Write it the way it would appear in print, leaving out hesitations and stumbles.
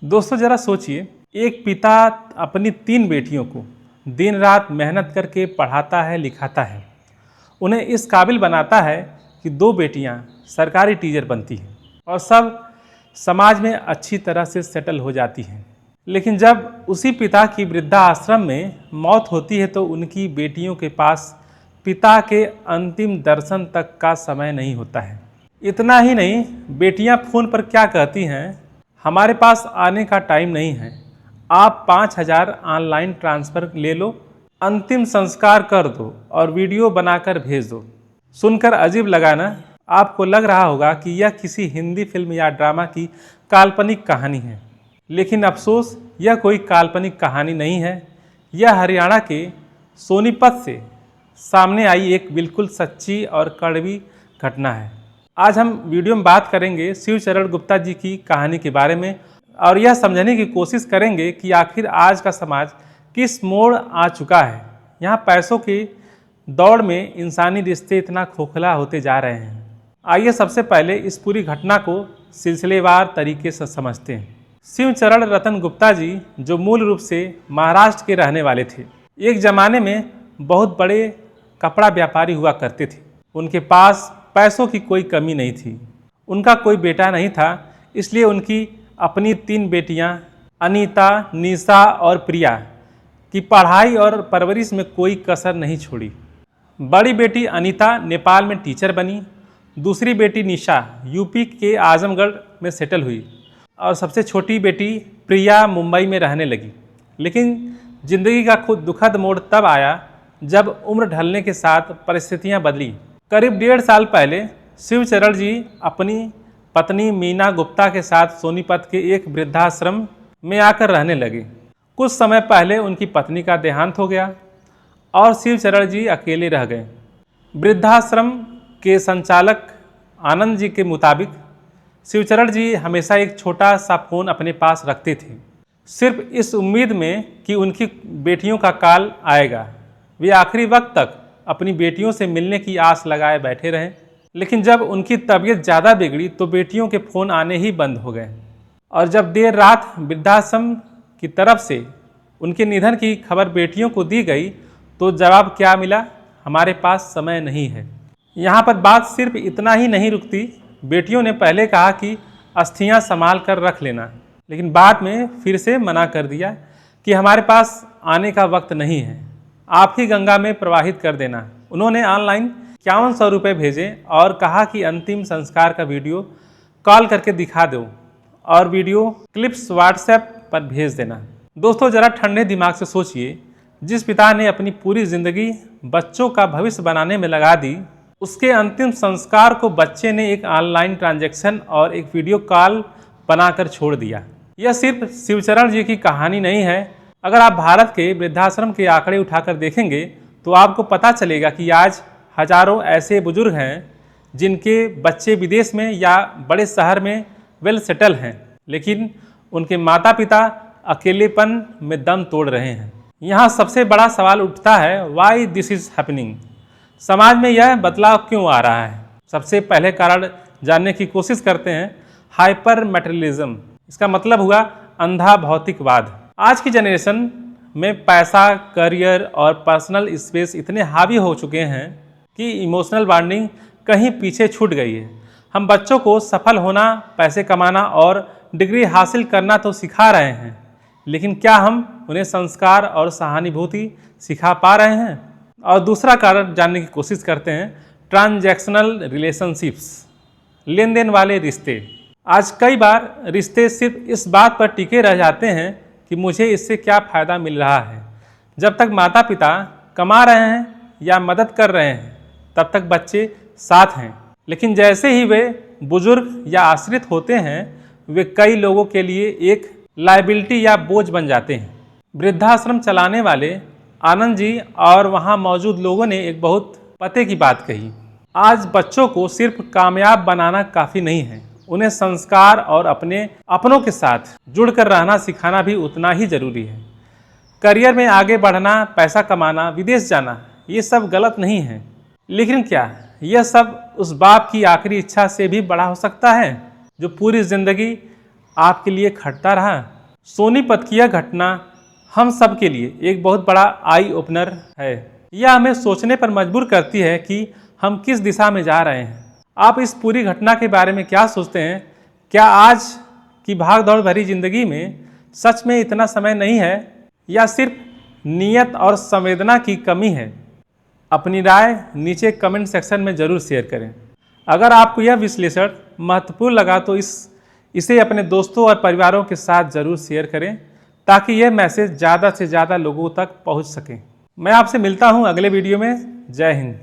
दोस्तों जरा सोचिए, एक पिता अपनी 3 बेटियों को दिन रात मेहनत करके पढ़ाता है, लिखाता है, उन्हें इस काबिल बनाता है कि 2 बेटियां सरकारी टीचर बनती हैं और सब समाज में अच्छी तरह से सेटल हो जाती हैं। लेकिन जब उसी पिता की वृद्धाश्रम में मौत होती है तो उनकी बेटियों के पास पिता के अंतिम दर्शन तक का समय नहीं होता है। इतना ही नहीं, बेटियां फ़ोन पर क्या कहती हैं, हमारे पास आने का टाइम नहीं है, आप 5,000 ऑनलाइन ट्रांसफ़र ले लो, अंतिम संस्कार कर दो और वीडियो बनाकर भेज दो। सुनकर अजीब लगा ना? आपको लग रहा होगा कि यह किसी हिंदी फिल्म या ड्रामा की काल्पनिक कहानी है, लेकिन अफसोस यह कोई काल्पनिक कहानी नहीं है। यह हरियाणा के सोनीपत से सामने आई एक बिल्कुल सच्ची और कड़वी घटना है। आज हम वीडियो में बात करेंगे शिवचरण गुप्ता जी की कहानी के बारे में और यह समझने की कोशिश करेंगे कि आखिर आज का समाज किस मोड़ आ चुका है। यहाँ पैसों की दौड़ में इंसानी रिश्ते इतना खोखला होते जा रहे हैं। आइए सबसे पहले इस पूरी घटना को सिलसिलेवार तरीके से समझते हैं। शिवचरण रतन गुप्ता जी जो मूल रूप से महाराष्ट्र के रहने वाले थे, एक ज़माने में बहुत बड़े कपड़ा व्यापारी हुआ करते थे। उनके पास पैसों की कोई कमी नहीं थी। उनका कोई बेटा नहीं था, इसलिए उनकी अपनी 3 बेटियां अनीता, निशा और प्रिया की पढ़ाई और परवरिश में कोई कसर नहीं छोड़ी। बड़ी बेटी अनीता नेपाल में टीचर बनी, दूसरी बेटी निशा यूपी के आजमगढ़ में सेटल हुई और सबसे छोटी बेटी प्रिया मुंबई में रहने लगी। लेकिन जिंदगी का खुद दुखद मोड़ तब आया जब उम्र ढलने के साथ परिस्थितियां बदली। करीब 1.5 साल पहले शिवचरण जी अपनी पत्नी मीना गुप्ता के साथ सोनीपत के एक वृद्धाश्रम में आकर रहने लगे। कुछ समय पहले उनकी पत्नी का देहांत हो गया और शिवचरण जी अकेले रह गए। वृद्धाश्रम के संचालक आनंद जी के मुताबिक शिवचरण जी हमेशा एक छोटा सा फ़ोन अपने पास रखते थे, सिर्फ इस उम्मीद में कि उनकी बेटियों का कॉल आएगा। वे आखिरी वक्त तक अपनी बेटियों से मिलने की आस लगाए बैठे रहे। लेकिन जब उनकी तबीयत ज़्यादा बिगड़ी तो बेटियों के फ़ोन आने ही बंद हो गए और जब देर रात वृद्धाश्रम की तरफ से उनके निधन की खबर बेटियों को दी गई तो जवाब क्या मिला, हमारे पास समय नहीं है। यहाँ पर बात सिर्फ इतना ही नहीं रुकती। बेटियों ने पहले कहा कि अस्थियाँ संभाल कर रख लेना, लेकिन बाद में फिर से मना कर दिया कि हमारे पास आने का वक्त नहीं है, आप ही गंगा में प्रवाहित कर देना। उन्होंने ऑनलाइन 5100 रुपये भेजे और कहा कि अंतिम संस्कार का वीडियो कॉल करके दिखा दो और वीडियो क्लिप्स व्हाट्सएप पर भेज देना। दोस्तों जरा ठंडे दिमाग से सोचिए, जिस पिता ने अपनी पूरी ज़िंदगी बच्चों का भविष्य बनाने में लगा दी, उसके अंतिम संस्कार को बच्चे ने एक ऑनलाइन ट्रांजैक्शन और एक वीडियो कॉल बनाकर छोड़ दिया। यह सिर्फ शिवचरण जी की कहानी नहीं है। अगर आप भारत के वृद्धाश्रम के आंकड़े उठाकर देखेंगे तो आपको पता चलेगा कि आज हजारों ऐसे बुजुर्ग हैं जिनके बच्चे विदेश में या बड़े शहर में वेल सेटल हैं, लेकिन उनके माता पिता अकेलेपन में दम तोड़ रहे हैं। यहाँ सबसे बड़ा सवाल उठता है, वाई दिस इज़ हैपनिंग। समाज में यह बदलाव क्यों आ रहा है? सबसे पहले कारण जानने की कोशिश करते हैं। हाइपर मटेरियलिज्म, इसका मतलब हुआ अंधा भौतिकवाद। आज की जनरेशन में पैसा, करियर और पर्सनल स्पेस इतने हावी हो चुके हैं कि इमोशनल बॉन्डिंग कहीं पीछे छूट गई है। हम बच्चों को सफल होना, पैसे कमाना और डिग्री हासिल करना तो सिखा रहे हैं, लेकिन क्या हम उन्हें संस्कार और सहानुभूति सिखा पा रहे हैं? और दूसरा कारण जानने की कोशिश करते हैं, ट्रांजैक्शनल रिलेशनशिप्स, लेन देन वाले रिश्ते। आज कई बार रिश्ते सिर्फ इस बात पर टिके रह जाते हैं कि मुझे इससे क्या फ़ायदा मिल रहा है। जब तक माता पिता कमा रहे हैं या मदद कर रहे हैं तब तक बच्चे साथ हैं, लेकिन जैसे ही वे बुजुर्ग या आश्रित होते हैं वे कई लोगों के लिए एक लायबिलिटी या बोझ बन जाते हैं। वृद्धाश्रम चलाने वाले आनंद जी और वहाँ मौजूद लोगों ने एक बहुत पते की बात कही। आज बच्चों को सिर्फ कामयाब बनाना काफ़ी नहीं है, उन्हें संस्कार और अपनों के साथ जुड़कर रहना सिखाना भी उतना ही ज़रूरी है। करियर में आगे बढ़ना, पैसा कमाना, विदेश जाना, ये सब गलत नहीं है, लेकिन क्या यह सब उस बाप की आखिरी इच्छा से भी बड़ा हो सकता है जो पूरी ज़िंदगी आपके लिए खटता रहा? सोनीपत की यह घटना हम सब के लिए एक बहुत बड़ा आई ओपनर है। यह हमें सोचने पर मजबूर करती है कि हम किस दिशा में जा रहे हैं। आप इस पूरी घटना के बारे में क्या सोचते हैं? क्या आज की भाग दौड़ भरी जिंदगी में सच में इतना समय नहीं है, या सिर्फ नीयत और संवेदना की कमी है? अपनी राय नीचे कमेंट सेक्शन में ज़रूर शेयर करें। अगर आपको यह विश्लेषण महत्वपूर्ण लगा तो इसे अपने दोस्तों और परिवारों के साथ ज़रूर शेयर करें, ताकि यह मैसेज ज़्यादा से ज़्यादा लोगों तक पहुंच सके। मैं आपसे मिलता हूं अगले वीडियो में। जय हिंद।